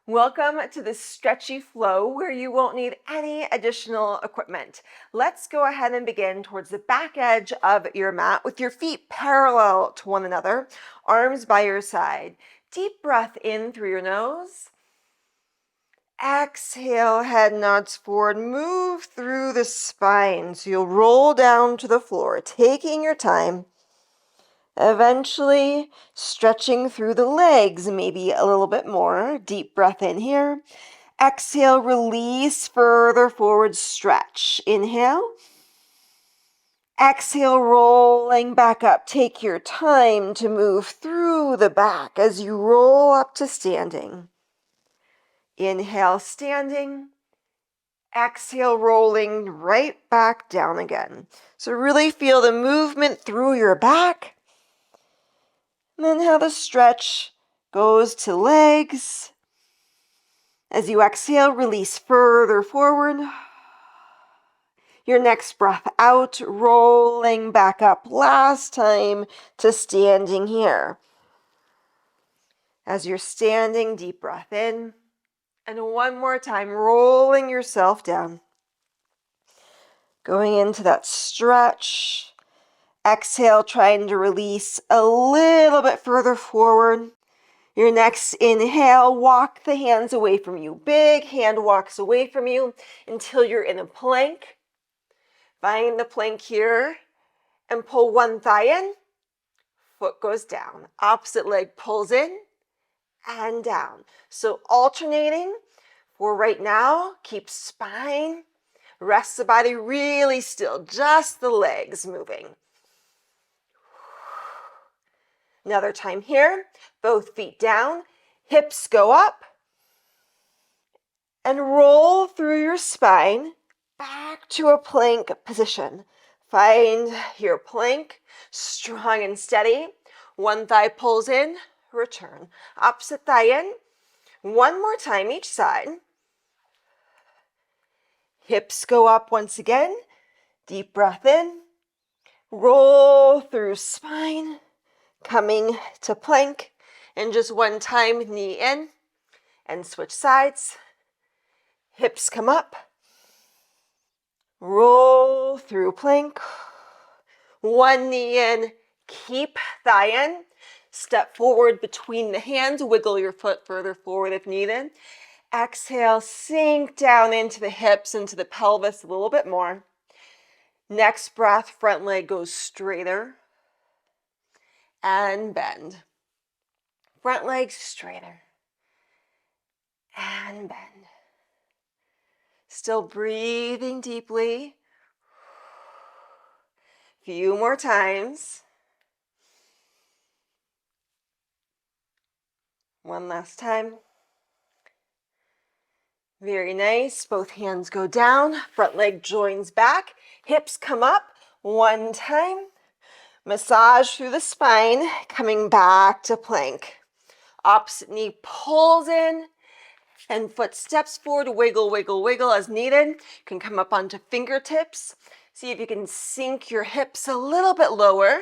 Welcome to the stretchy flow where you won't need any additional equipment. Let's go ahead and begin towards the back edge of your mat with your feet parallel to one another, arms by your side. Deep breath in through your nose. Exhale, head nods forward, move through the spine so you'll roll down to the floor, taking your time. Eventually stretching through the legs, maybe a little bit more. Deep breath in here. Exhale, release, further forward stretch. Inhale. Exhale, rolling back up. Take your time to move through the back as you roll up to standing. Inhale, standing. Exhale, rolling right back down again. So really feel the movement through your back. And then how the stretch goes to legs. As you exhale, release further forward. Your next breath out, rolling back up. Last time to standing here. As you're standing, deep breath in. And one more time, rolling yourself down. Going into that stretch. Exhale, trying to release a little bit further forward. Your next inhale, walk the hands away from you. Big hand walks away from you until you're in a plank. Find the plank here and pull one thigh in. Foot goes down. Opposite leg pulls in and down. So alternating for right now. Keep spine. Rest the body really still. Just the legs moving. Another time here, both feet down, hips go up, and roll through your spine back to a plank position. Find your plank, strong and steady. One thigh pulls in, return. Opposite thigh in. One more time each side. Hips go up once again. Deep breath in. Roll through spine. Coming to plank, and just one time, knee in, and switch sides. Hips come up. Roll through plank. One knee in, keep thigh in. Step forward between the hands, wiggle your foot further forward if needed. Exhale, sink down into the hips, into the pelvis a little bit more. Next breath, front leg goes straighter. And bend. Front leg straighter. And bend. Still breathing deeply. Few more times. One last time. Very nice. Both hands go down. Front leg joins back. Hips come up. One time. Massage through the spine, coming back to plank. Opposite knee pulls in, and foot steps forward, wiggle, wiggle, wiggle as needed. You can come up onto fingertips. See if you can sink your hips a little bit lower.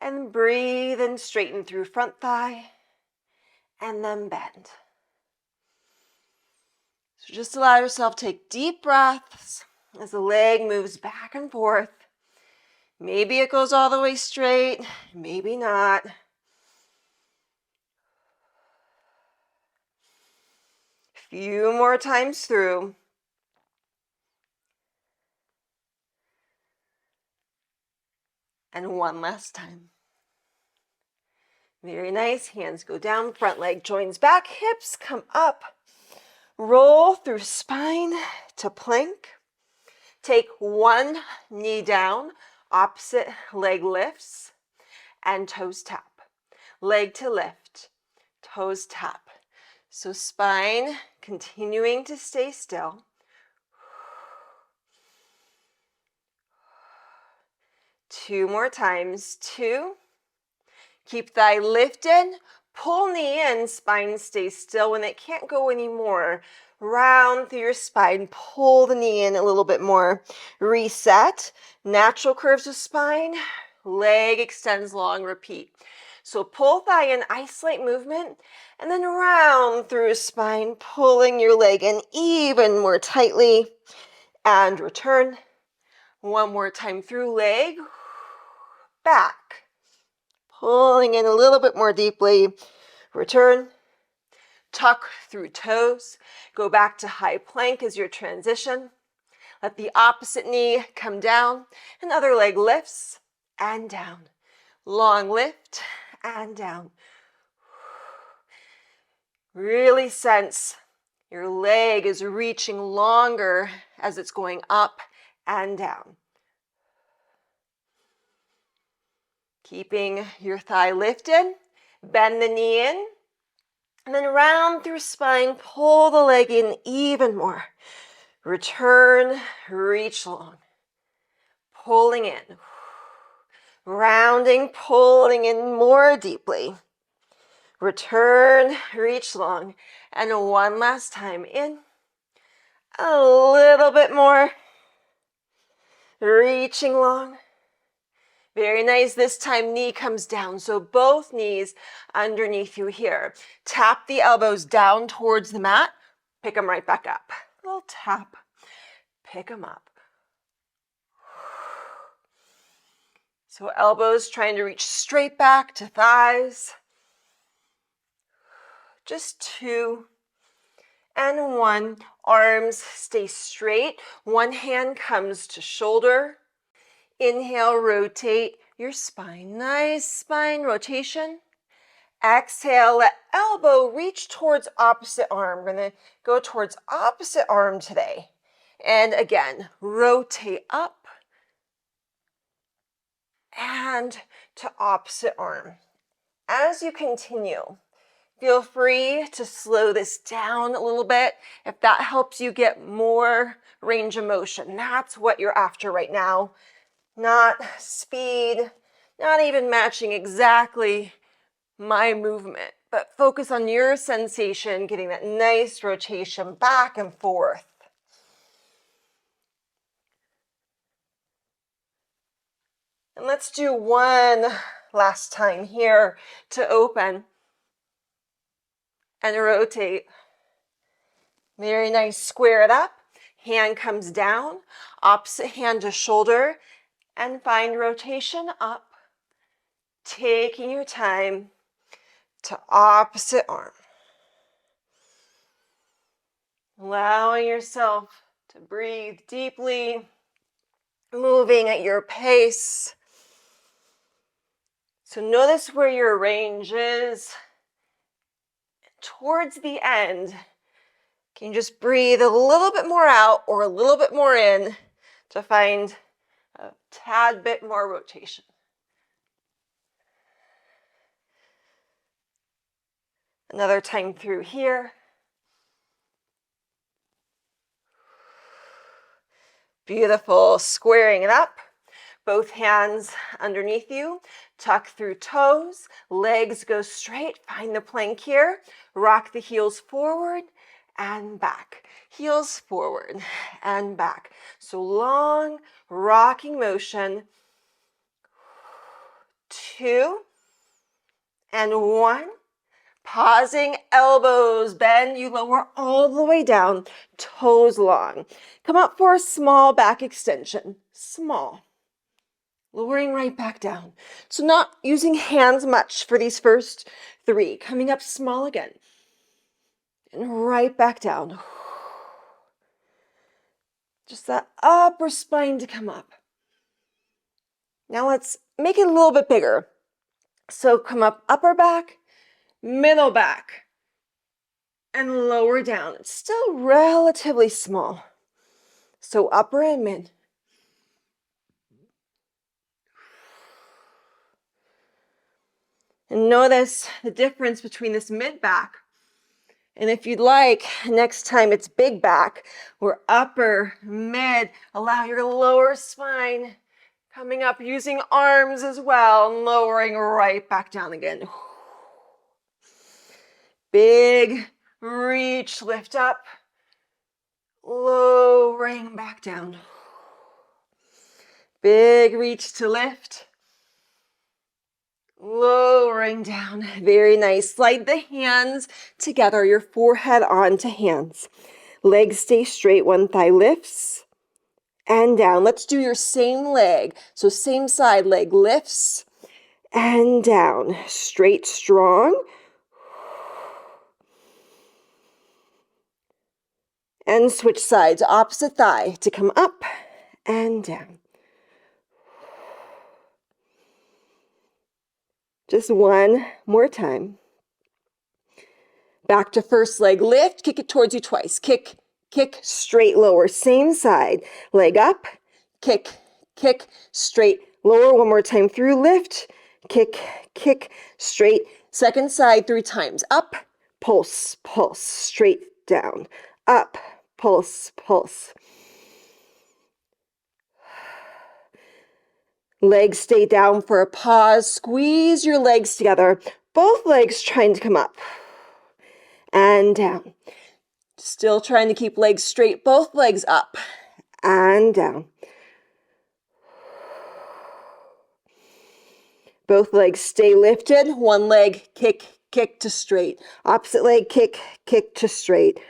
And breathe and straighten through front thigh, and then bend. So just allow yourself to take deep breaths as the leg moves back and forth. Maybe it goes all the way straight, maybe not. Few more times through. And one last time. Very nice. Hands go down, front leg joins back, hips come up. Roll through spine to plank. Take one knee down. Opposite leg lifts and toes tap. Leg to lift, toes tap. So spine continuing to stay still. Two more times. Two. Keep thigh lifted. Pull knee in, spine stays still. When it can't go anymore, round through your spine, pull the knee in a little bit more. Reset. Natural curves of spine. Leg extends long, repeat. So pull thigh in, isolate movement, and then round through spine, pulling your leg in even more tightly, and return. One more time through leg, back, pulling in a little bit more deeply, return, tuck through toes, go back to high plank as your transition. Let the opposite knee come down, and other leg lifts and down. Long lift and down. Really sense your leg is reaching longer as it's going up and down. Keeping your thigh lifted, bend the knee in, and then round through spine, pull the leg in even more. Return, reach long. Pulling in. Rounding, pulling in more deeply. Return, reach long. And one last time in. A little bit more. Reaching long. Very nice. This time knee comes down. So both knees underneath you here. Tap the elbows down towards the mat. Pick them right back up. A little tap. Pick them up. So elbows trying to reach straight back to thighs. Just 2 and 1. Arms stay straight. One hand comes to shoulder. Inhale, rotate your spine. Nice spine rotation. Exhale, let elbow reach towards opposite arm. We're going to go towards opposite arm today. And again, rotate up and to opposite arm. As you continue, feel free to slow this down a little bit if that helps you get more range of motion. That's what you're after right now. Not speed, not even matching exactly my movement, but focus on your sensation, getting that nice rotation back and forth. And let's do one last time here to open and rotate. Very nice, square it up. Hand comes down, opposite hand to shoulder, and find rotation up. Taking your time to opposite arm. Allowing yourself to breathe deeply, moving at your pace. So notice where your range is. Towards the end, can you just breathe a little bit more out or a little bit more in to find a tad bit more rotation. Another time through here. Beautiful, squaring it up. Both hands underneath you. Tuck through toes. Legs go straight. Find the plank here. Rock the heels forward and back. Heels forward and back. So long, rocking motion. 2 and 1. Pausing, elbows bend, you lower all the way down, toes long. Come up for a small back extension, small. Lowering right back down. So not using hands much for these first 3. Coming up small again. And right back down. Just that upper spine to come up. Now let's make it a little bit bigger. So come up upper back, middle back, and lower down. It's still relatively small. So upper and mid. And notice the difference between this mid back. And if you'd like, next time it's big back, or upper, mid, allow your lower spine coming up using arms as well, and lowering right back down again. Big reach, lift up, lowering back down. Big reach to lift, Lowering down. Very nice. Slide the hands together, your forehead onto hands. Legs stay straight, one thigh lifts and down. Let's do your same leg. So same side, leg lifts and down. Straight, strong. And switch sides, opposite thigh to come up and down. Just one more time. Back to first leg lift, kick it towards you twice. Kick, kick, straight, lower. Same side, leg up, kick, kick, straight, lower. One more time through, lift, kick, kick, straight. Second side 3 times. Up, pulse, pulse, straight down. Up, pulse, pulse. Legs stay down for a pause. Squeeze your legs together. Both legs trying to come up and down. Still trying to keep legs straight. Both legs up and down. Both legs stay lifted. One leg kick, kick to straight. Opposite leg kick, kick to straight.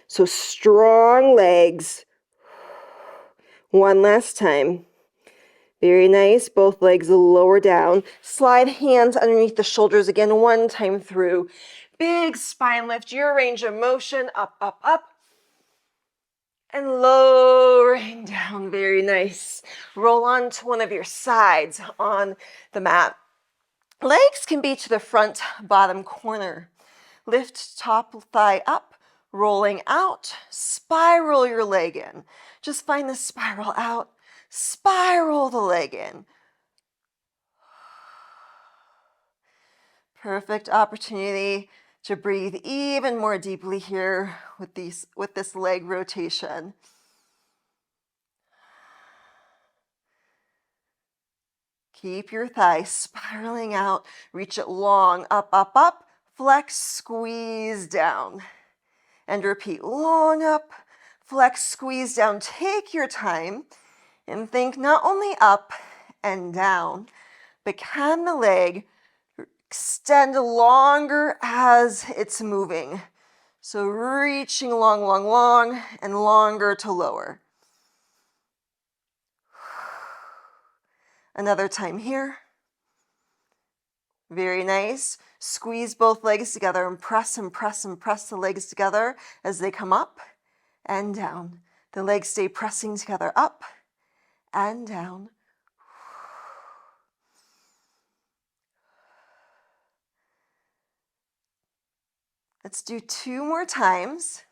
So strong legs. One last time. Very nice. Both legs lower down. Slide hands underneath the shoulders again, one time through. Big spine lift, your range of motion. Up, up, up. And lowering down. Very nice. Roll onto one of your sides on the mat. Legs can be to the front bottom corner. Lift top thigh up, rolling out. Spiral your leg in. Just find the spiral out. Spiral the leg in. Perfect opportunity to breathe even more deeply here with this leg rotation. Keep your thigh spiraling out. Reach it long. Up, up, up. Flex, squeeze down. And repeat. Long up, flex, squeeze down. Take your time and think not only up and down, but can the leg extend longer as it's moving? So reaching long, long, long, and longer to lower. Another time here. Very nice. Squeeze both legs together and press and press and press the legs together as they come up and down. The legs stay pressing together up and down. Let's do 2 more times.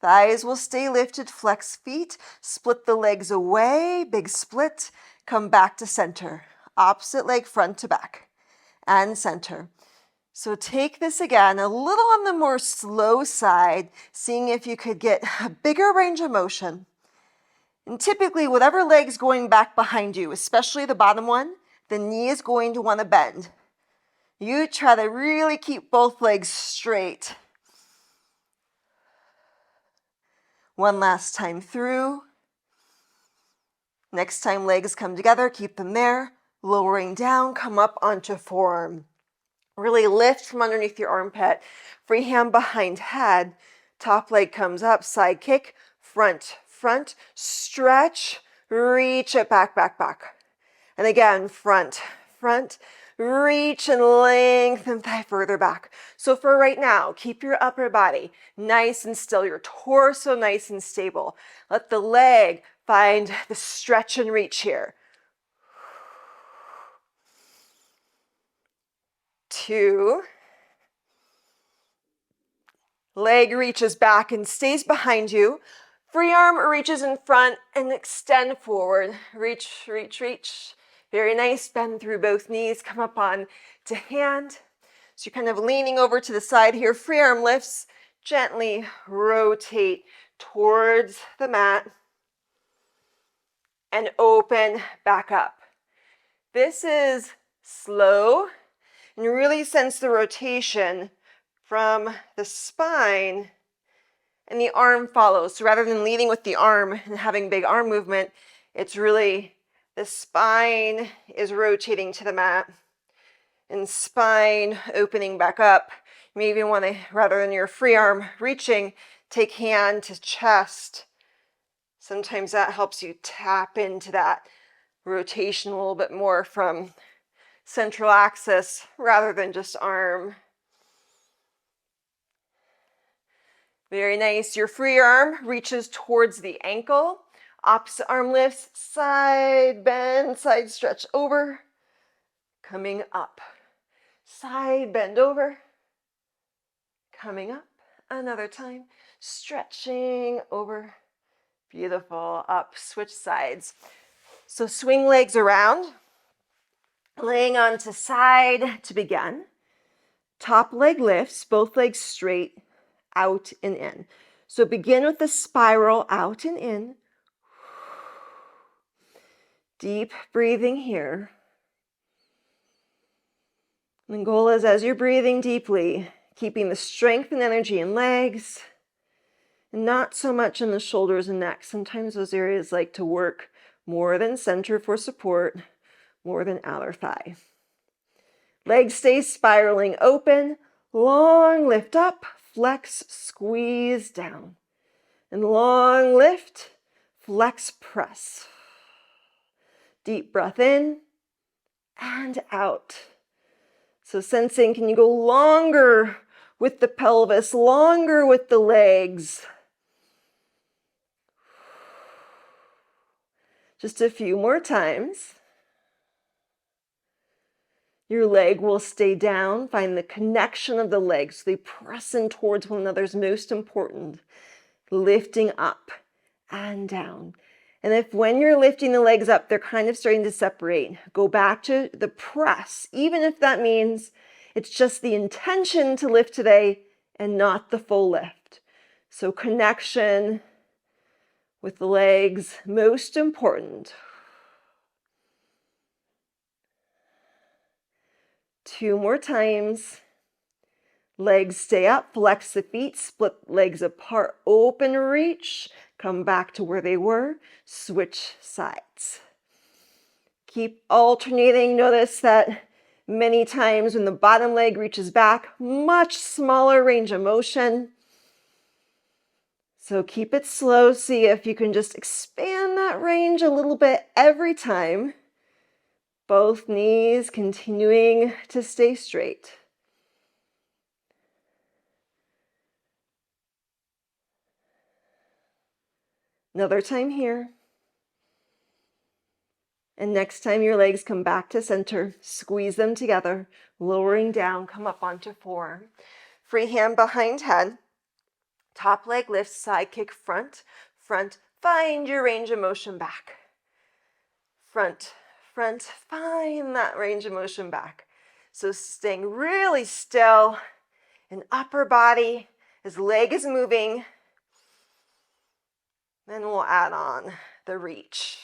Thighs will stay lifted, flex feet, split the legs away, big split, come back to center. Opposite leg front to back and center. So take this again, a little on the more slow side, seeing if you could get a bigger range of motion. And typically, whatever leg's going back behind you, especially the bottom one, the knee is going to want to bend. You try to really keep both legs straight. One last time through. Next time legs come together, keep them there. Lowering down, come up onto forearm. Really lift from underneath your armpit. Free hand behind head. Top leg comes up, side kick, front, front, stretch, reach it back, back, back. And again, front, front, reach and lengthen thigh further back. So for right now, keep your upper body nice and still, your torso nice and stable. Let the leg find the stretch and reach here. 2. Leg reaches back and stays behind you. Free arm reaches in front and extend forward. Reach, reach, reach. Very nice. Bend through both knees. Come up on to hand. So you're kind of leaning over to the side here. Free arm lifts. Gently rotate towards the mat. And open back up. This is slow. And really sense the rotation from the spine, and the arm follows. So rather than leading with the arm and having big arm movement, it's really The spine is rotating to the mat, and spine opening back up. You may even want to, rather than your free arm reaching, take hand to chest. Sometimes that helps you tap into that rotation a little bit more from central axis rather than just arm. Very nice. Your free arm reaches towards the ankle. Opposite arm lifts, side bend, side stretch over, coming up. Side bend over, coming up. Another time, stretching over. Beautiful. Up, switch sides. So swing legs around, laying onto side to begin. Top leg lifts, both legs straight, out and in. So begin with the spiral out and in. Deep breathing here. The goal is, as you're breathing deeply, keeping the strength and energy in legs, and not so much in the shoulders and neck. Sometimes those areas like to work more than center for support, more than outer thigh. Legs stay spiraling open, long lift up, flex, squeeze down. And long lift, flex, press. Deep breath in and out. So sensing, can you go longer with the pelvis, longer with the legs? Just a few more times. Your leg will stay down. Find the connection of the legs. They press in towards one another is most important. Lifting up and down. And if when you're lifting the legs up, they're kind of starting to separate, go back to the press, even if that means it's just the intention to lift today and not the full lift. So connection with the legs, most important. 2 more times. Legs stay up, flex the feet, split legs apart, open reach, come back to where they were, switch sides. Keep alternating. Notice that many times when the bottom leg reaches back, much smaller range of motion. So keep it slow. See if you can just expand that range a little bit every time. Both knees continuing to stay straight. Another time here. And next time your legs come back to center, squeeze them together, lowering down, come up onto forearm. Free hand behind head. Top leg lifts, side kick, front, front. Find your range of motion back. Front, front, find that range of motion back. So staying really still in upper body as leg is moving. Then we'll add on the reach.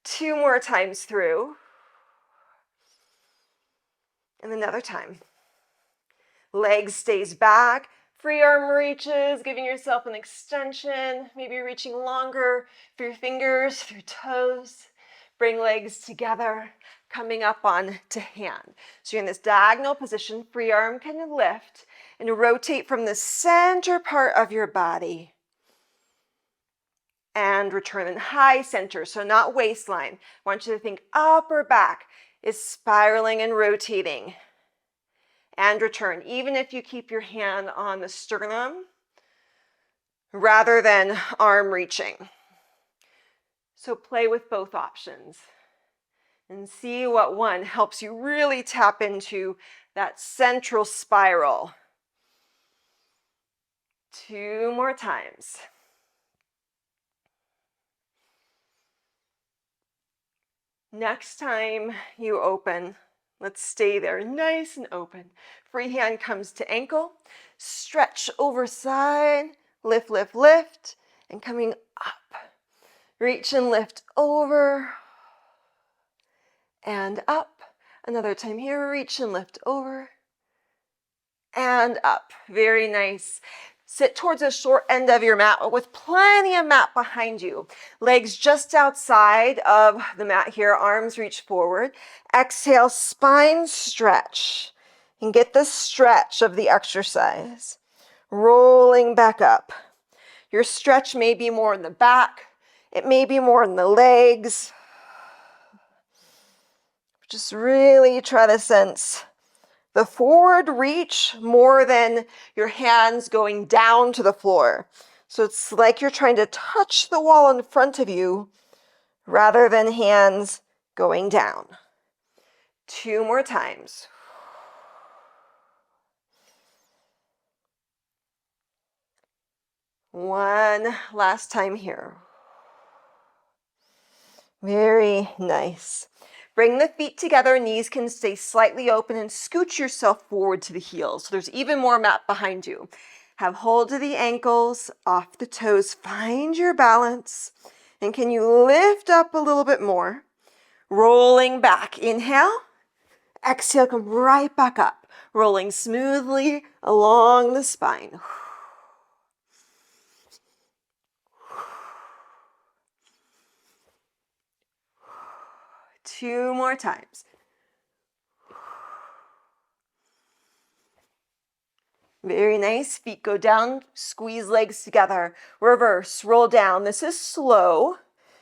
2 more times through. And another time. Leg stays back. Free arm reaches, giving yourself an extension. Maybe you're reaching longer through fingers, through toes. Bring legs together, coming up on to hand. So you're in this diagonal position. Free arm can lift and rotate from the center part of your body. And return in high center, so not waistline. I want you to think upper back is spiraling and rotating. And return, even if you keep your hand on the sternum rather than arm reaching. So play with both options and see what one helps you really tap into that central spiral. 2 more times. Next time you open, let's stay there nice and open. Free hand comes to ankle, stretch over side, lift, lift, lift, and coming up. Reach and lift over and up. Another time here, reach and lift over and up. Very nice. Sit towards the short end of your mat with plenty of mat behind you. Legs just outside of the mat here, arms reach forward. Exhale, spine stretch. And get the stretch of the exercise. Rolling back up. Your stretch may be more in the back. It may be more in the legs. Just really try to sense the forward reach more than your hands going down to the floor. So it's like you're trying to touch the wall in front of you rather than hands going down. 2 more times. One last time here. Very nice. Bring the feet together, knees can stay slightly open, and scooch yourself forward to the heels. So there's even more mat behind you. Have hold of the ankles, off the toes, find your balance. And can you lift up a little bit more? Rolling back, inhale. Exhale, come right back up. Rolling smoothly along the spine. 2 more times. Very nice. Feet go down, squeeze legs together. Reverse, roll down. This is slow,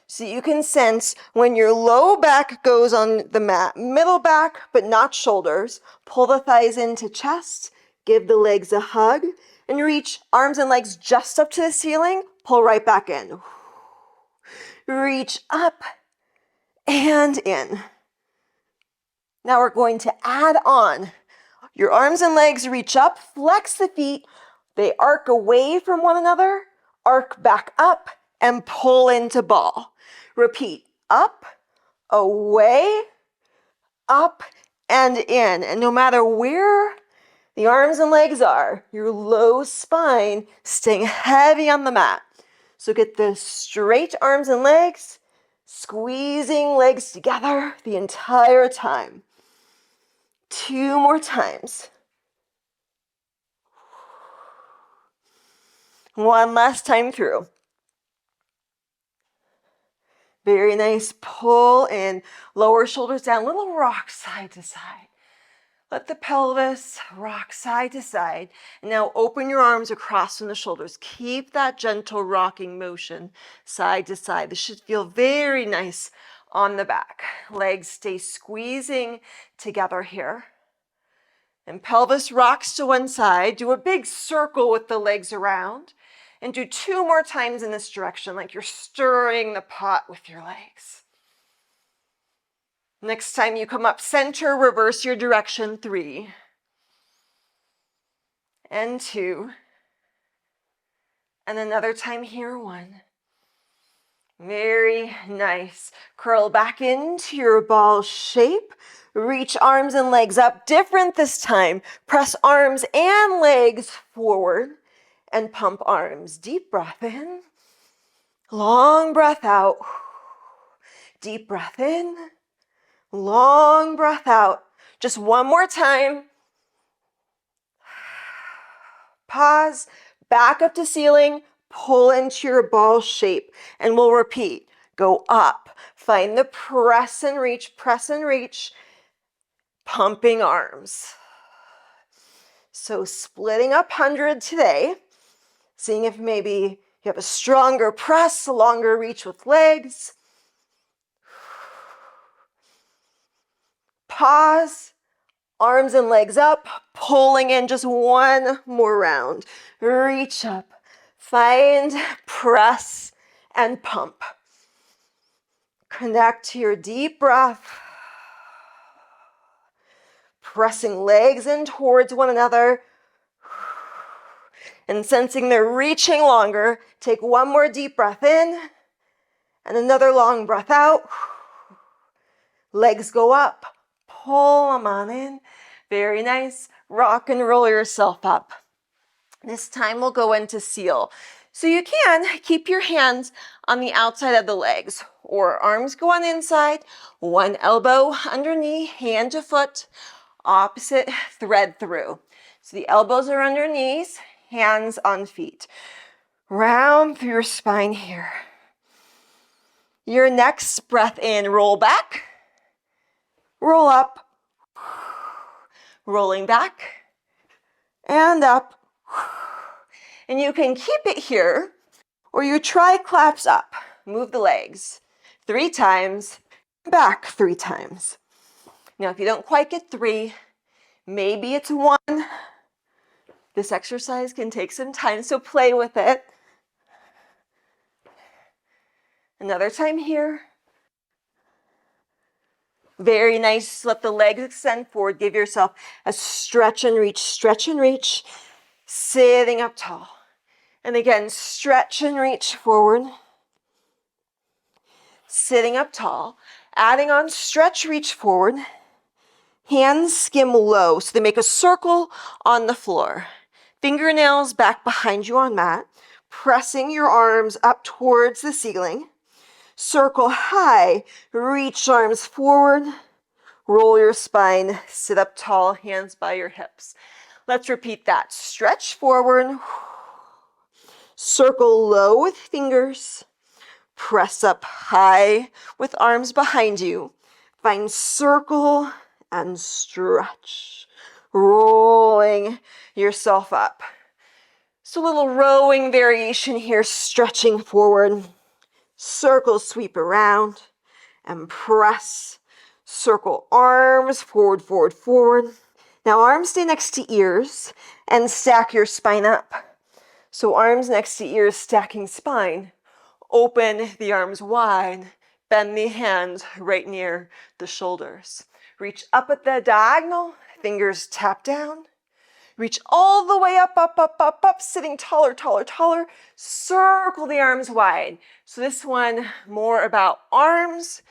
so you can sense when your low back goes on the mat, middle back, but not shoulders. Pull the thighs into chest, give the legs a hug, and reach arms and legs just up to the ceiling. Pull right back in. Reach up and in. Now we're going to add on. Your arms and legs reach up, flex the feet. They arc away from one another, arc back up, and pull into ball. Repeat, up, away, up, and in. And no matter where the arms and legs are, your low spine staying heavy on the mat. So get the straight arms and legs, squeezing legs together the entire time. 2 more times. One last time through. Very nice. Pull in, lower shoulders down, little rock side to side. Let the pelvis rock side to side. And now open your arms across from the shoulders. Keep that gentle rocking motion side to side. This should feel very nice on the back. Legs stay squeezing together here. And pelvis rocks to one side. Do a big circle with the legs around. And do 2 more times in this direction, like you're stirring the pot with your legs. Next time you come up center, reverse your direction. 3 and 2. And another time here. 1. Very nice. Curl back into your ball shape. Reach arms and legs up. Different this time. Press arms and legs forward and pump arms. Deep breath in. Long breath out. Deep breath in. Long breath out. Just one more time. Pause. Back up to ceiling. Pull into your ball shape. And we'll repeat. Go up. Find the press and reach. Press and reach. Pumping arms. So splitting up 100 today. Seeing if maybe you have a stronger press, a longer reach with legs. Pause, arms and legs up, pulling in just one more round. Reach up, find, press, and pump. Connect to your deep breath. Pressing legs in towards one another. And sensing they're reaching longer, take one more deep breath in and another long breath out. Legs go up, pull them on in. Very nice. Rock and roll yourself up. This time we'll go into seal. So you can keep your hands on the outside of the legs or arms go on inside, one elbow under knee, hand to foot, opposite thread through. So the elbows are under knees, hands on feet. Round through your spine here. Your next breath in, roll back, roll up, rolling back, and up. And you can keep it here, or you try claps up. Move the legs 3 times, back 3 times. Now, if you don't quite get 3, maybe it's 1. This exercise can take some time, so play with it. Another time here. Very nice. Let the legs extend forward. Give yourself a stretch and reach, stretch and reach. Sitting up tall. And again, stretch and reach forward. Sitting up tall. Adding on stretch, reach forward. Hands skim low, so they make a circle on the floor. Fingernails back behind you on mat. Pressing your arms up towards the ceiling. Circle high, reach arms forward, roll your spine, sit up tall, hands by your hips. Let's repeat that. Stretch forward, circle low with fingers, press up high with arms behind you. Find circle and stretch, rolling yourself up. So a little rowing variation here, stretching forward. Circle, sweep around, and press. Circle arms, forward, forward, forward. Now arms stay next to ears, and stack your spine up. So arms next to ears, stacking spine. Open the arms wide, bend the hands right near the shoulders. Reach up at the diagonal, fingers tap down. Reach all the way up, up, up, up, up, sitting taller, taller, taller. Circle the arms wide. So this one, more about arms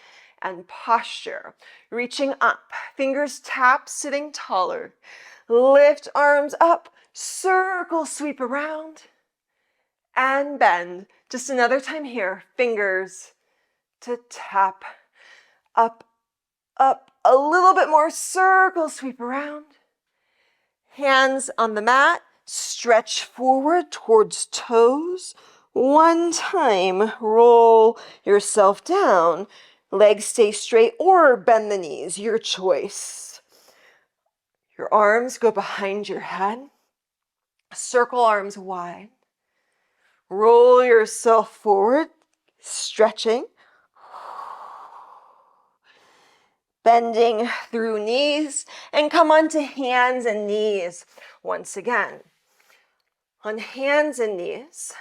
and posture. Reaching up, fingers tap, sitting taller. Lift arms up, circle, sweep around, and bend. Just another time here, fingers to tap, up, up, a little bit more, circle, sweep around. Hands on the mat, stretch forward towards toes. 1 time, roll yourself down. Legs stay straight or bend the knees, your choice. Your arms go behind your head. Circle arms wide. Roll yourself forward, stretching. Bending through knees, and come onto hands and knees once again. On hands and knees,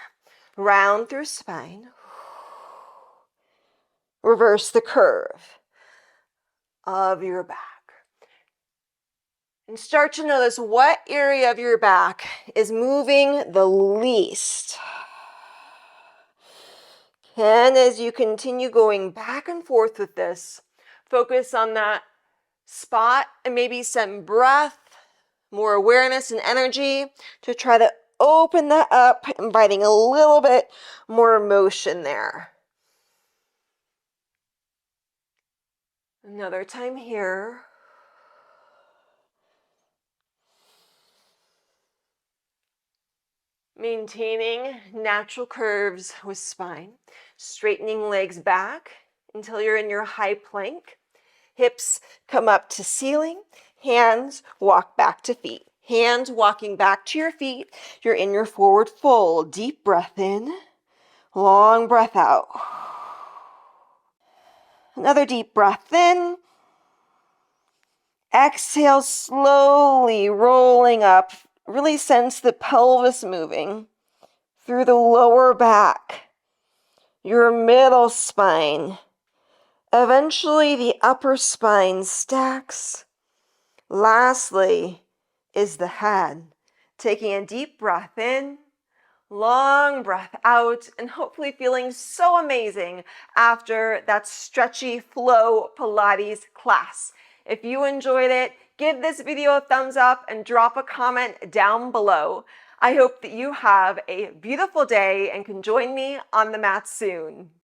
round through spine. Reverse the curve of your back. And start to notice what area of your back is moving the least. And as you continue going back and forth with this, focus on that spot and maybe some breath, more awareness and energy to try to open that up, inviting a little bit more motion there. Another time here. Maintaining natural curves with spine. Straightening legs back until you're in your high plank. Hips come up to ceiling. Hands walk back to feet. Hands walking back to your feet. You're in your forward fold. Deep breath in. Long breath out. Another deep breath in. Exhale, slowly rolling up. Really sense the pelvis moving through the lower back, your middle spine. Eventually, the upper spine stacks. Lastly is the head. Taking a deep breath in, long breath out, and hopefully feeling so amazing after that stretchy flow Pilates class. If you enjoyed it, give this video a thumbs up and drop a comment down below. I hope that you have a beautiful day and can join me on the mat soon.